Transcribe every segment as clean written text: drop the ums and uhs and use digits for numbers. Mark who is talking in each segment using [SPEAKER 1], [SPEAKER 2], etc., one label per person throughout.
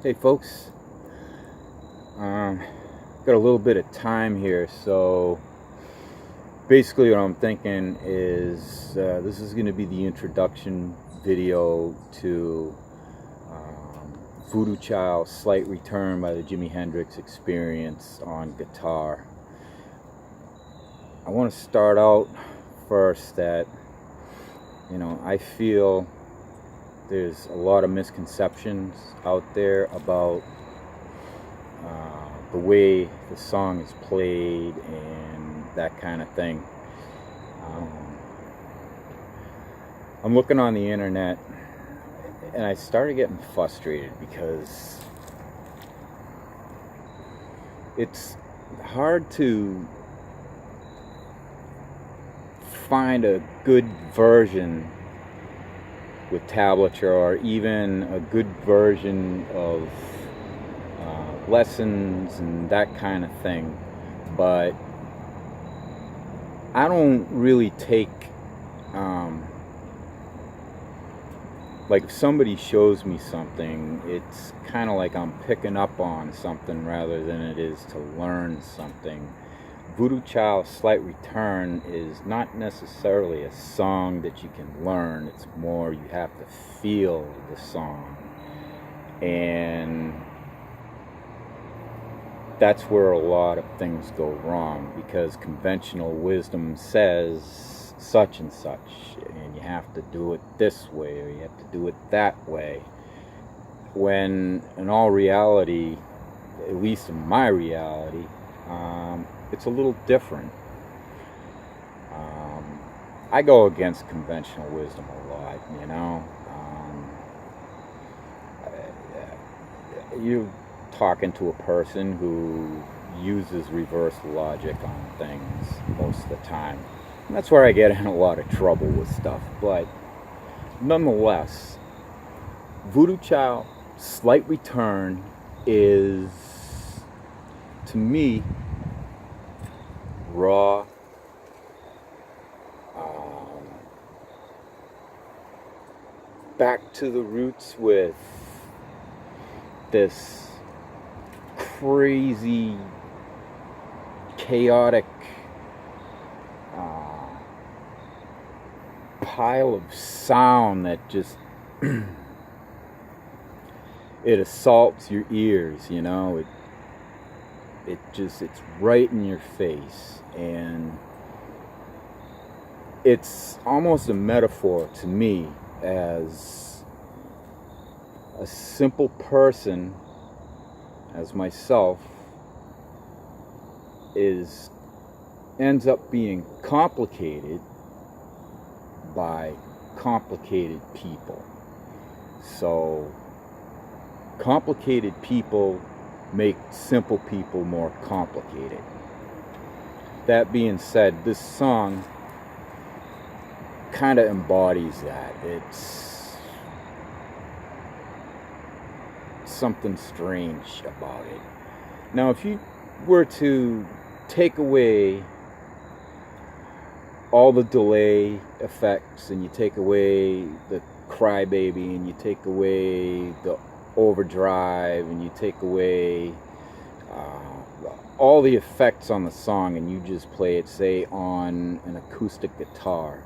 [SPEAKER 1] Hey folks, got a little bit of time here, so basically what I'm thinking is this is going to be the introduction video to Voodoo Child, Slight Return by the Jimi Hendrix Experience on guitar. I want to start out first that, I feel there's a lot of misconceptions out there about the way the song is played and that kind of thing. I'm looking on the internet and I started getting frustrated because it's hard to find a good version with tablature, or even a good version of lessons and that kind of thing. But I don't really take like if somebody shows me something, it's kind of like I'm picking up on something rather than it is to learn something. Voodoo Child, Slight Return is not necessarily a song that you can learn. It's more you have to feel the song. And that's where a lot of things go wrong, because conventional wisdom says such and such, and you have to do it this way or you have to do it that way. When in all reality, at least in my reality, it's a little different. I go against conventional wisdom a lot, You're talking to a person who uses reverse logic on things most of the time. And that's where I get in a lot of trouble with stuff. But nonetheless, Voodoo Child, Slight Return is, to me, raw, back to the roots with this crazy, chaotic pile of sound that just it assaults your ears, it's right in your face, and it's almost a metaphor to me, as a simple person as myself ends up being complicated by complicated people. So complicated people make simple people more complicated. That being said, this song kind of embodies that. It's something strange about it. Now, if you were to take away all the delay effects, and you take away the crybaby, and you take away the overdrive, and you take away all the effects on the song, and you just play it, say, on an acoustic guitar,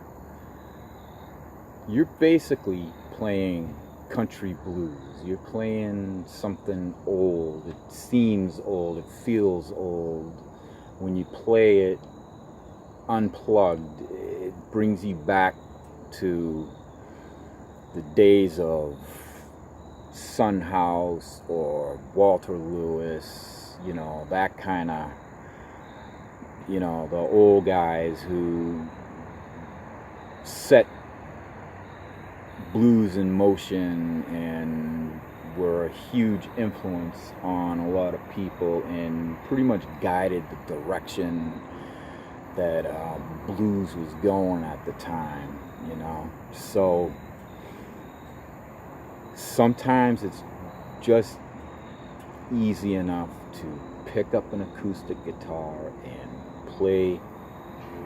[SPEAKER 1] you're basically playing country blues. You're playing something old. It seems old. It feels old. When you play it unplugged, it brings you back to the days of Son House or Walter Lewis, that kind of, the old guys who set blues in motion and were a huge influence on a lot of people and pretty much guided the direction that blues was going at the time, So sometimes it's just easy enough to pick up an acoustic guitar and play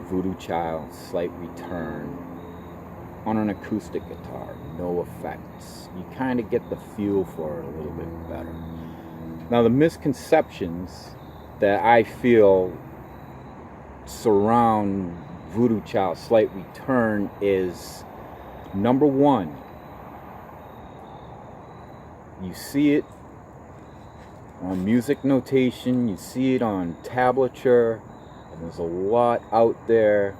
[SPEAKER 1] Voodoo Child, Slight Return, on an acoustic guitar, no effects. You kind of get the feel for it a little bit better. Now, the misconceptions that I feel surround Voodoo Child Slight Return is, number one, you see it on music notation, you see it on tablature, and there's a lot out there.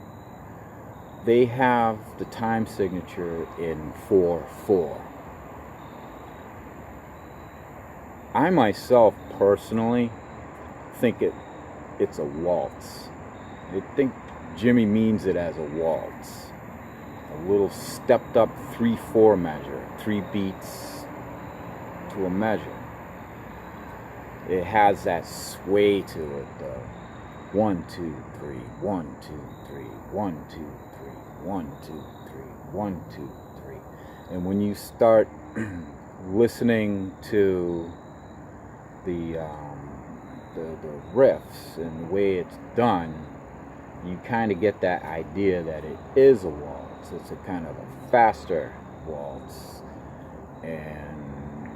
[SPEAKER 1] They have the time signature in 4/4. I myself personally think it's a waltz. I think Jimmy means it as a waltz. A little stepped up 3/4 measure, 3 beats to a measure. It has that sway to it, the 1, 2, 3, 1, 2, 3, 1, 2, 3, 1, 2, 3, 1, 2, 3. And when you start listening to the riffs and the way it's done, you kind of get that idea that it is a waltz. It's a kind of a faster waltz, and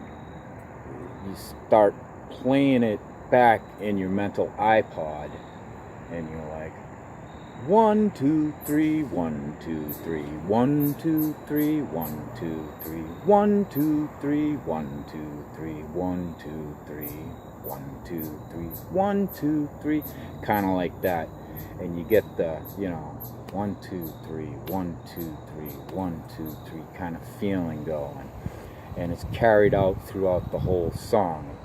[SPEAKER 1] you start playing it back in your mental iPod, and you're like, 1, 2, 3, 1, 2, 3, 1, 2, 3, 1, 2, 3, 1, 2, 3, 1, 2, 3, 1, 2, 3, 1, 2, 3, 1, 2, 3, kind of like that. And you get the, 1, 2, 3, 1, 2, 3, 1, 2, 3 kind of feeling going. And it's carried out throughout the whole song.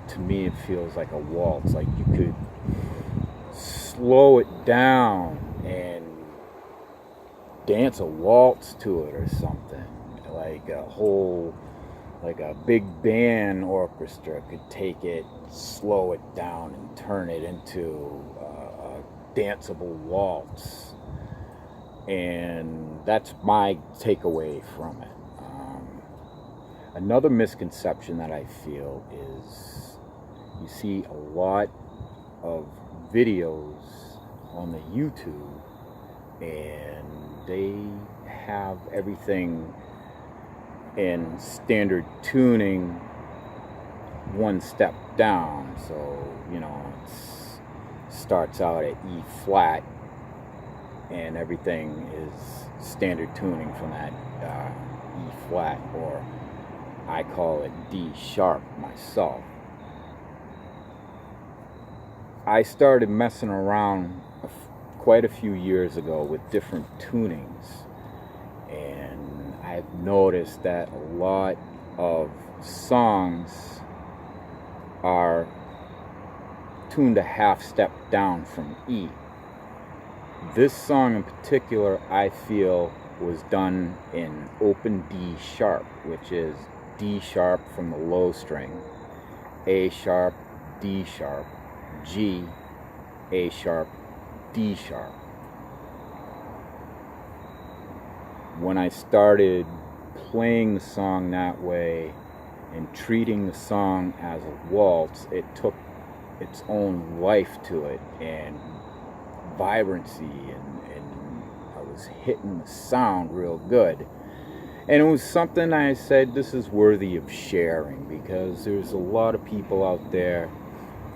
[SPEAKER 1] To me, it feels like a waltz, like you could slow it down and dance a waltz to it or something. Like a big band orchestra could take it, slow it down, and turn it into a danceable waltz. And that's my takeaway from it. Another misconception that I feel is you see a lot of videos on the YouTube, and they have everything in standard tuning, one step down. So, it starts out at E flat, and everything is standard tuning from that E flat, or I call it D sharp myself. I started messing around quite a few years ago with different tunings, and I've noticed that a lot of songs are tuned a half step down from E. This song in particular, I feel, was done in open D sharp, which is D sharp from the low string, A sharp, D sharp, G, A sharp, D sharp. When I started playing the song that way and treating the song as a waltz, it took its own life to it and vibrancy, and I was hitting the sound real good. And it was something I said, this is worthy of sharing, because there's a lot of people out there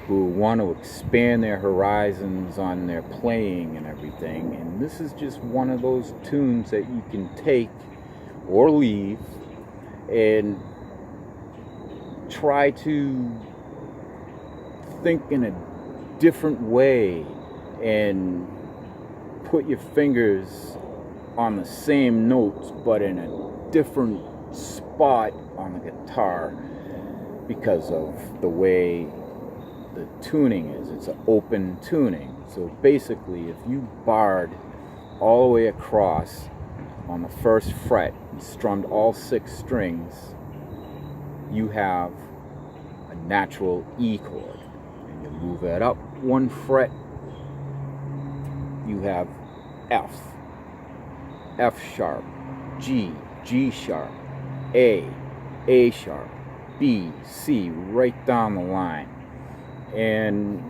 [SPEAKER 1] who want to expand their horizons on their playing and everything, and this is just one of those tunes that you can take or leave and try to think in a different way and put your fingers on the same notes but in a different spot on the guitar because of the way the tuning is. It's an open tuning. So basically, if you barred all the way across on the first fret and strummed all 6 strings, you have a natural E chord. And you move that up 1 fret, you have F, F sharp, G, G sharp, A sharp, B, C, right down the line. And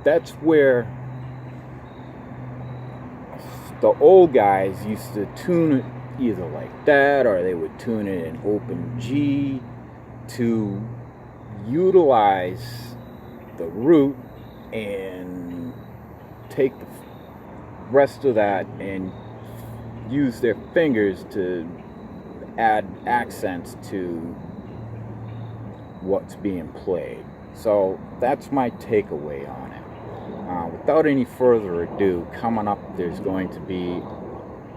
[SPEAKER 1] that's where a the old guys used to tune it either like that, or they would tune it in open G to utilize the root and take the rest of that and use their fingers to add accents to what's being played. So that's my takeaway on it. Without any further ado, coming up there's going to be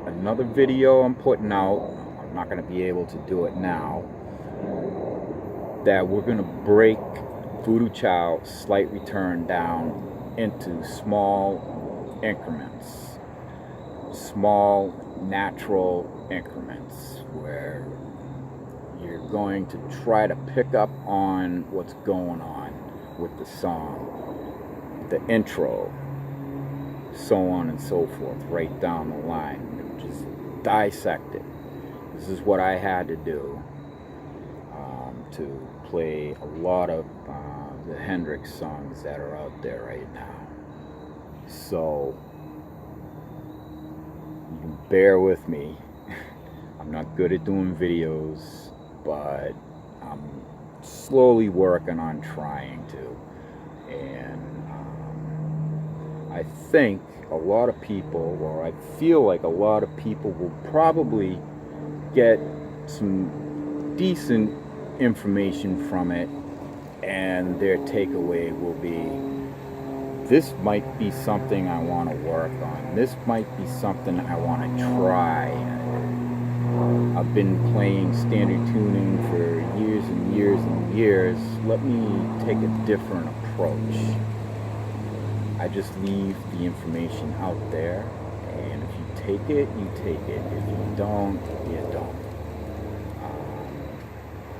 [SPEAKER 1] another video I'm putting out. I'm not going to be able to do it now. That we're going to break Voodoo Child Slight Return down into small increments. Small, natural increments where you're going to try to pick up on what's going on with the song, the intro, so on and so forth, right down the line. Just dissect it. This is what I had to do to play a lot of the Hendrix songs that are out there right now. So you can bear with me. I'm not good at doing videos, but I'm slowly working on trying to. And I think a lot of people, or I feel like a lot of people, will probably get some decent information from it, and their takeaway will be, this might be something I want to work on. This might be something I want to try. I've been playing standard tuning for years and years and years. Let me take a different approach. I just leave the information out there, and if you take it, you take it. If you don't, you don't.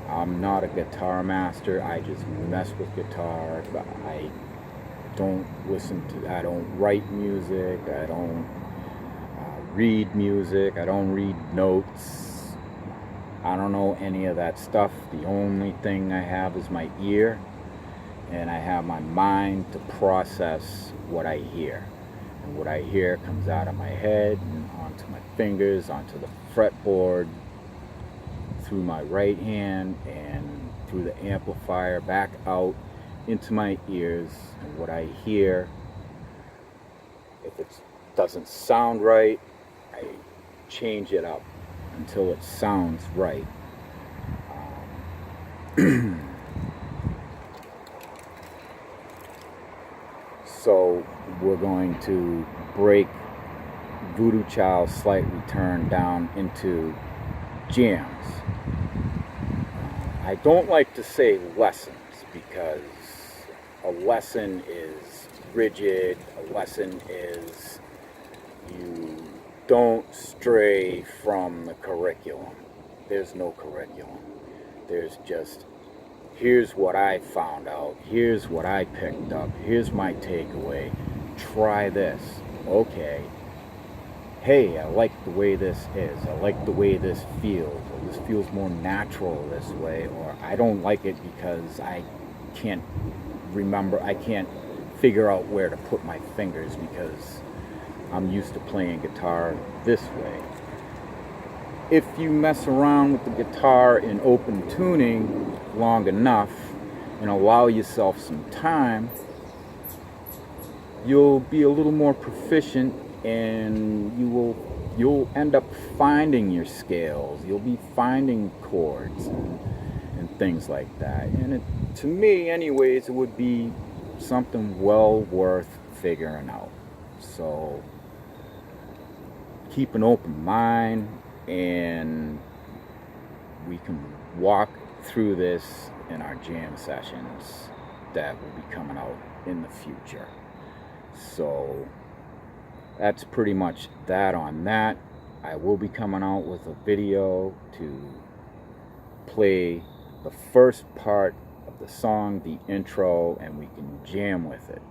[SPEAKER 1] I'm not a guitar master. I just mess with guitar. I don't I don't write music. I don't read music. I don't read notes. I don't know any of that stuff. The only thing I have is my ear, and I have my mind to process what I hear. And what I hear comes out of my head and onto my fingers, onto the fretboard, through my right hand, and through the amplifier back out into my ears. And what I hear, if it doesn't sound right, I change it up until it sounds right. So we're going to break Voodoo Child Slight Return down into jams. I don't like to say lessons, because a lesson is rigid. A lesson is you don't stray from the curriculum. There's no curriculum. There's just, here's what I found out. Here's what I picked up. Here's my takeaway. Try this. Okay. Hey, I like the way this is. I like the way this feels. Or this feels more natural this way. Or I don't like it because I can't remember. I can't figure out where to put my fingers because I'm used to playing guitar this way. If you mess around with the guitar in open tuning long enough and allow yourself some time, you'll be a little more proficient, and you'll end up finding your scales. You'll be finding chords and things like that. And to me, anyways, it would be something well worth figuring out. So keep an open mind, and we can walk through this in our jam sessions that will be coming out in the future. So that's pretty much that on that. I will be coming out with a video to play the first part of the song, the intro, and we can jam with it.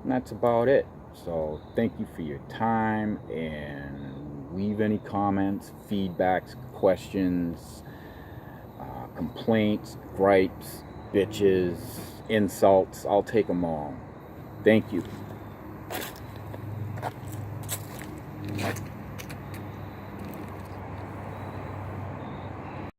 [SPEAKER 1] And that's about it. So thank you for your time, and leave any comments, feedbacks, questions, complaints, gripes, bitches, insults. I'll take them all. Thank you.